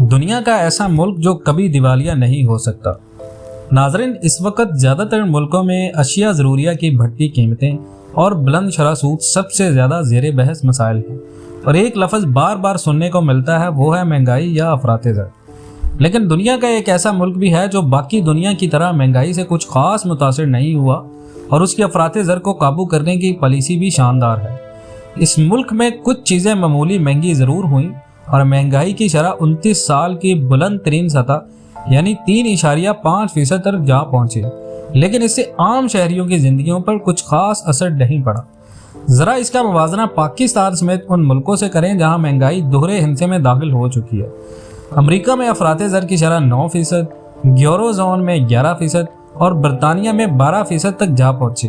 دنیا کا ایسا ملک جو کبھی دیوالیہ نہیں ہو سکتا۔ ناظرین، اس وقت زیادہ تر ملکوں میں اشیاء ضروریہ کی بڑھتی قیمتیں اور بلند شرح سود سب سے زیادہ زیر بحث مسائل ہیں، اور ایک لفظ بار بار سننے کو ملتا ہے، وہ ہے مہنگائی یا افراط زر۔ لیکن دنیا کا ایک ایسا ملک بھی ہے جو باقی دنیا کی طرح مہنگائی سے کچھ خاص متاثر نہیں ہوا، اور اس کی افراط زر کو قابو کرنے کی پالیسی بھی شاندار ہے۔ اس ملک میں کچھ چیزیں معمولی مہنگی ضرور ہوئیں، اور مہنگائی کی شرح 29 سال کی بلند ترین سطح یعنی 3.5% تک جا پہنچے، لیکن اس سے عام شہریوں کی زندگیوں پر کچھ خاص اثر نہیں پڑا۔ ذرا اس کا موازنہ پاکستان سمیت ان ملکوں سے کریں جہاں مہنگائی دوہرے ہندسے میں داخل ہو چکی ہے۔ امریکہ میں افراط زر کی شرح 9%، یورو زون میں 11% اور برطانیہ میں 12% تک جا پہنچے۔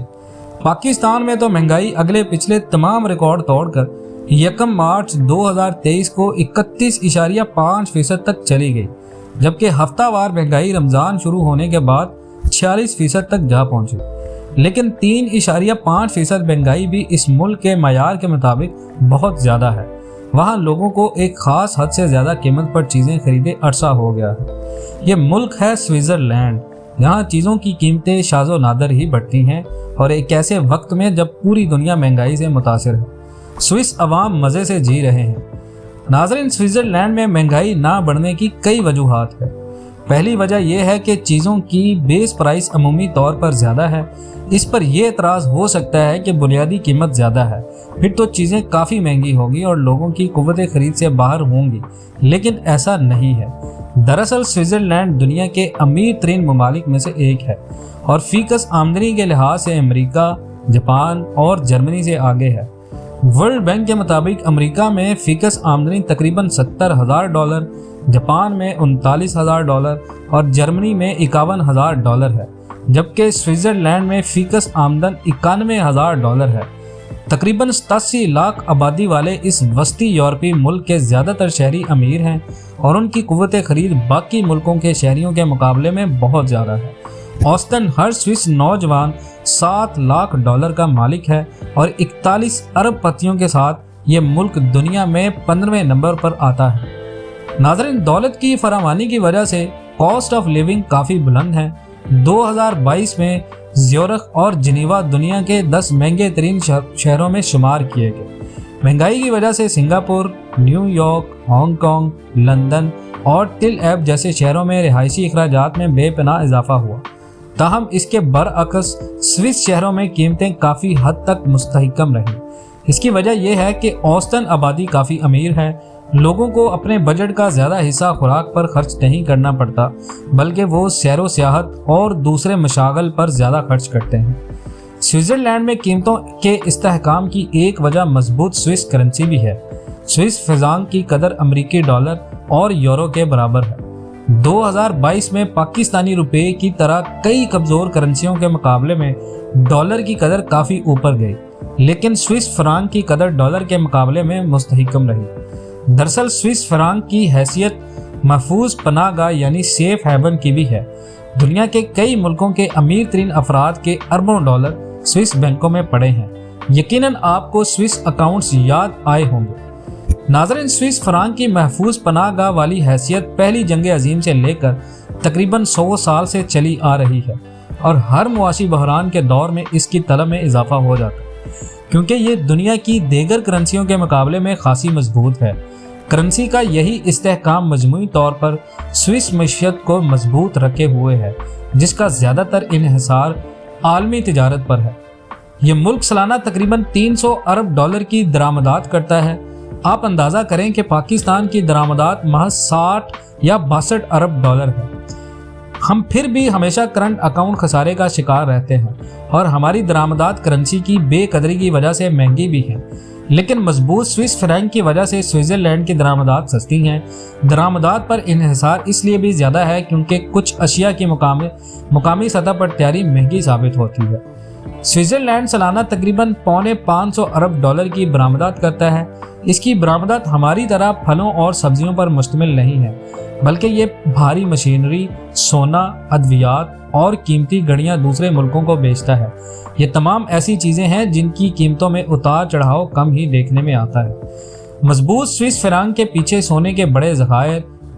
پاکستان میں تو مہنگائی اگلے پچھلے تمام ریکارڈ توڑ کر 1 مارچ 2023 کو 31.5% تک چلی گئی، جبکہ ہفتہ وار مہنگائی رمضان شروع ہونے کے بعد 46% تک جا پہنچی۔ لیکن 3.5% مہنگائی بھی اس ملک کے معیار کے مطابق بہت زیادہ ہے۔ وہاں لوگوں کو ایک خاص حد سے زیادہ قیمت پر چیزیں خریدے عرصہ ہو گیا ہے۔ یہ ملک ہے سوئٹزرلینڈ، جہاں چیزوں کی قیمتیں شاذ و نادر ہی بڑھتی ہیں، اور ایک ایسے وقت میں جب پوری دنیا مہنگائی سے متاثر ہے۔ سوئس عوام مزے سے جی رہے ہیں۔ ناظرین، سوئٹزرلینڈ میں مہنگائی نہ بڑھنے کی کئی وجوہات ہیں۔ پہلی وجہ یہ ہے کہ چیزوں کی بیس پرائس عمومی طور پر زیادہ ہے۔ اس پر یہ اعتراض ہو سکتا ہے کہ بنیادی قیمت زیادہ ہے، پھر تو چیزیں کافی مہنگی ہوگی اور لوگوں کی قوت خرید سے باہر ہوں گی، لیکن ایسا نہیں ہے۔ دراصل سوئٹزرلینڈ دنیا کے امیر ترین ممالک میں سے ایک ہے، اور فی کس آمدنی کے لحاظ سے امریکہ، جاپان اور جرمنی سے آگے ہے۔ ورلڈ بینک کے مطابق امریکہ میں فی کس آمدنی تقریباً $70,000، جاپان میں $39,000 اور جرمنی میں $51,000 ہے، جبکہ سوئٹزرلینڈ میں فی کس آمدن $91,000 ہے۔ تقریباً 87 لاکھ آبادی والے اس وسطی یورپی ملک کے زیادہ تر شہری امیر ہیں، اور ان کی قوت خرید باقی ملکوں کے شہریوں کے مقابلے میں بہت زیادہ ہے۔ اوسطاً ہر سوئس نوجوان $7 لاکھ کا مالک ہے، اور 41 ارب پتیوں کے ساتھ یہ ملک دنیا میں 15ویں نمبر پر آتا ہے۔ ناظرین، دولت کی فراوانی کی وجہ سے کاسٹ آف لیونگ کافی بلند ہے۔ 2022 میں زیورخ اور جنیوا دنیا کے 10 مہنگے ترین شہروں میں شمار کیے گئے۔ مہنگائی کی وجہ سے Singapore, new York, Hong Kong, London اور تل ایب جیسے شہروں میں رہائشی اخراجات میں بے پناہ اضافہ ہوا۔ تاہم اس کے برعکس سوئس شہروں میں قیمتیں کافی حد تک مستحکم رہیں۔ اس کی وجہ یہ ہے کہ اوسطاً آبادی کافی امیر ہے، لوگوں کو اپنے بجٹ کا زیادہ حصہ خوراک پر خرچ نہیں کرنا پڑتا، بلکہ وہ سیر و سیاحت اور دوسرے مشاغل پر زیادہ خرچ کرتے ہیں۔ سوئٹزرلینڈ میں قیمتوں کے استحکام کی ایک وجہ مضبوط سوئس کرنسی بھی ہے۔ سوئس فرانک کی قدر امریکی ڈالر اور یورو کے برابر ہے۔ 2022 میں پاکستانی روپے کی طرح کئی کمزور کرنسیوں کے مقابلے میں ڈالر کی قدر کافی اوپر گئی، لیکن سوئس فرانک کی قدر ڈالر کے مقابلے میں مستحکم رہی۔ دراصل سوئس فرانک کی حیثیت محفوظ پناہ گاہ یعنی سیف ہیون کی بھی ہے۔ دنیا کے کئی ملکوں کے امیر ترین افراد کے اربوں ڈالر سوئس بینکوں میں پڑے ہیں۔ یقیناً آپ کو سوئس اکاؤنٹس یاد آئے ہوں گے۔ ناظرین، سوئس فرانک کی محفوظ پناہ گاہ والی حیثیت پہلی جنگ عظیم سے لے کر تقریباً 100 سال سے چلی آ رہی ہے، اور ہر معاشی بحران کے دور میں اس کی طلب میں اضافہ ہو جاتا ہے، کیونکہ یہ دنیا کی دیگر کرنسیوں کے مقابلے میں خاصی مضبوط ہے۔ کرنسی کا یہی استحکام مجموعی طور پر سوئس معیشت کو مضبوط رکھے ہوئے ہے، جس کا زیادہ تر انحصار عالمی تجارت پر ہے۔ یہ ملک سالانہ تقریباً $300 ارب کی درآمدات کرتا ہے۔ آپ اندازہ کریں کہ پاکستان کی درآمدات محض 60 یا 62 ارب ہے۔ ہم پھر بھی ہمیشہ کرنٹ اکاؤنٹ خسارے کا شکار رہتے ہیں، اور ہماری درآمدات کرنسی کی بے قدری کی وجہ سے مہنگی بھی ہیں، لیکن مضبوط سوئس فرینک کی وجہ سے سوئٹزرلینڈ کی درآمدات سستی ہیں۔ درآمدات پر انحصار اس لیے بھی زیادہ ہے کیونکہ کچھ اشیاء کی مقامی سطح پر تیاری مہنگی ثابت ہوتی ہے۔ سوئٹزرلینڈ سالانہ تقریباً $550 ارب کی برآمدات کرتا ہے۔ اس کی برآمدات ہماری طرح پھلوں اور سبزیوں پر مشتمل نہیں ہے، بلکہ یہ بھاری مشینری، سونا، ادویات اور قیمتی گھڑیاں دوسرے ملکوں کو بیچتا ہے۔ یہ تمام ایسی چیزیں ہیں جن کی قیمتوں میں اتار چڑھاؤ کم ہی دیکھنے میں آتا ہے۔ مضبوط سوئس فرانک کے پیچھے سونے کے بڑے ذخائر،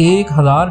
1000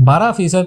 12%,